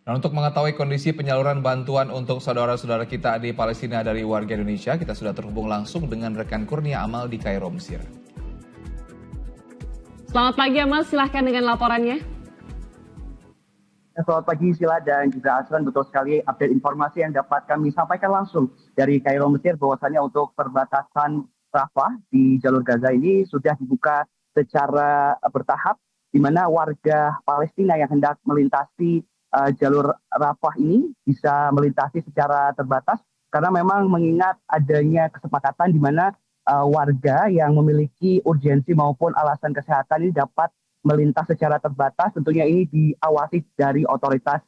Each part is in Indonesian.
Nah, untuk mengetahui kondisi penyaluran bantuan untuk saudara-saudara kita di Palestina dari warga Indonesia, kita sudah terhubung langsung dengan rekan Kurnia Amal di Kairo, Mesir. Selamat pagi Amal, silahkan dengan laporannya. Selamat pagi Sila dan juga Aslan, betul sekali update informasi yang dapat kami sampaikan langsung dari Kairo, Mesir, bahwasannya untuk perbatasan Rafah di jalur Gaza ini sudah dibuka secara bertahap, di mana warga Palestina yang hendak melintasi jalur Rafah ini bisa melintasi secara terbatas, karena memang mengingat adanya kesepakatan di mana warga yang memiliki urgensi maupun alasan kesehatan ini dapat melintas secara terbatas, tentunya ini diawasi dari otoritas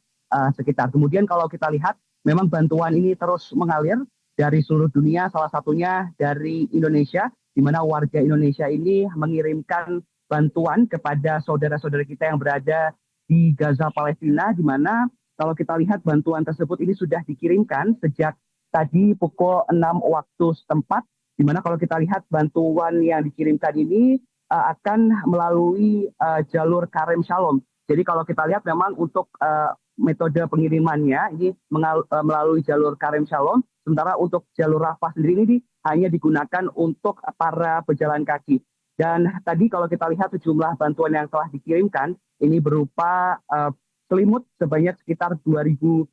sekitar. Kemudian kalau kita lihat, memang bantuan ini terus mengalir dari seluruh dunia, salah satunya dari Indonesia, di mana warga Indonesia ini mengirimkan bantuan kepada saudara-saudara kita yang berada di Gaza, Palestina, di mana kalau kita lihat bantuan tersebut ini sudah dikirimkan sejak tadi pukul 6 waktu setempat, di mana kalau kita lihat bantuan yang dikirimkan ini akan melalui jalur Karem Shalom. Jadi kalau kita lihat memang untuk metode pengirimannya ini melalui jalur Karem Shalom, sementara untuk jalur Rafah sendiri ini hanya digunakan untuk para pejalan kaki. Dan tadi kalau kita lihat sejumlah bantuan yang telah dikirimkan, ini berupa selimut sebanyak sekitar 2.200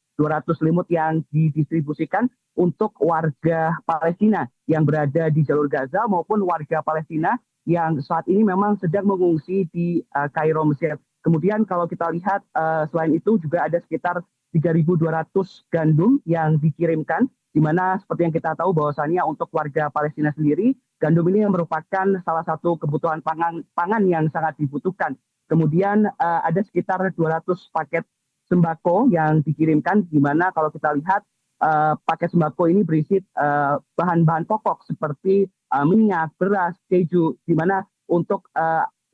selimut yang didistribusikan untuk warga Palestina yang berada di jalur Gaza maupun warga Palestina yang saat ini memang sedang mengungsi di Kairo, Mesir. Kemudian kalau kita lihat selain itu juga ada sekitar 3.200 gandum yang dikirimkan, di mana seperti yang kita tahu bahwasannya untuk warga Palestina sendiri, gandum ini merupakan salah satu kebutuhan pangan yang sangat dibutuhkan. Kemudian ada sekitar 200 paket sembako yang dikirimkan, di mana kalau kita lihat paket sembako ini berisi bahan-bahan pokok seperti minyak, beras, keju, di mana untuk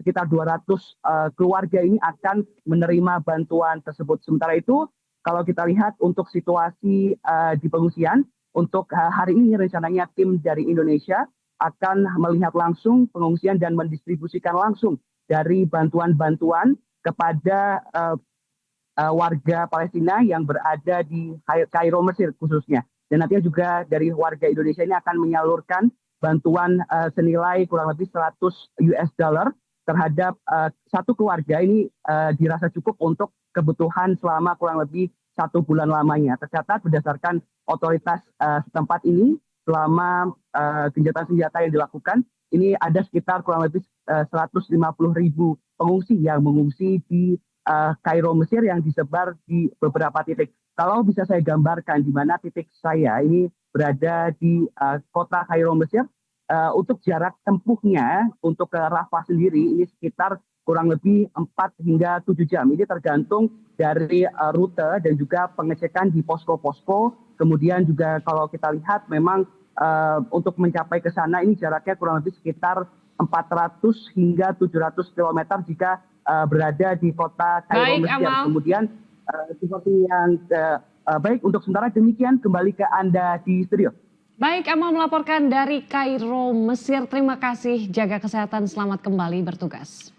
sekitar 200 keluarga ini akan menerima bantuan tersebut. Sementara itu, kalau kita lihat untuk situasi di pengungsian, untuk hari ini rencananya tim dari Indonesia akan melihat langsung pengungsian dan mendistribusikan langsung dari bantuan-bantuan kepada warga Palestina yang berada di Kairo, Mesir khususnya. Dan nantinya juga dari warga Indonesia ini akan menyalurkan bantuan senilai kurang lebih 100 US dollar terhadap satu keluarga. Ini dirasa cukup untuk kebutuhan selama kurang lebih 1 bulan lamanya. Tercatat berdasarkan otoritas setempat ini, selama gencatan senjata yang dilakukan, ini ada sekitar kurang lebih 150.000 pengungsi yang mengungsi di Kairo, Mesir, yang disebar di beberapa titik. Kalau bisa saya gambarkan di mana titik saya ini berada di kota Kairo, Mesir, untuk jarak tempuhnya untuk ke Rafah sendiri ini sekitar kurang lebih 4 hingga 7 jam. Ini tergantung dari rute dan juga pengecekan di posko-posko. Kemudian juga kalau kita lihat memang untuk mencapai ke sana ini jaraknya kurang lebih sekitar 400 hingga 700 km jika berada di kota Kairo, Mesir. Kemudian seperti yang baik, untuk sementara demikian, kembali ke Anda di studio. Baik, Amal melaporkan dari Kairo, Mesir. Terima kasih, jaga kesehatan, selamat kembali bertugas.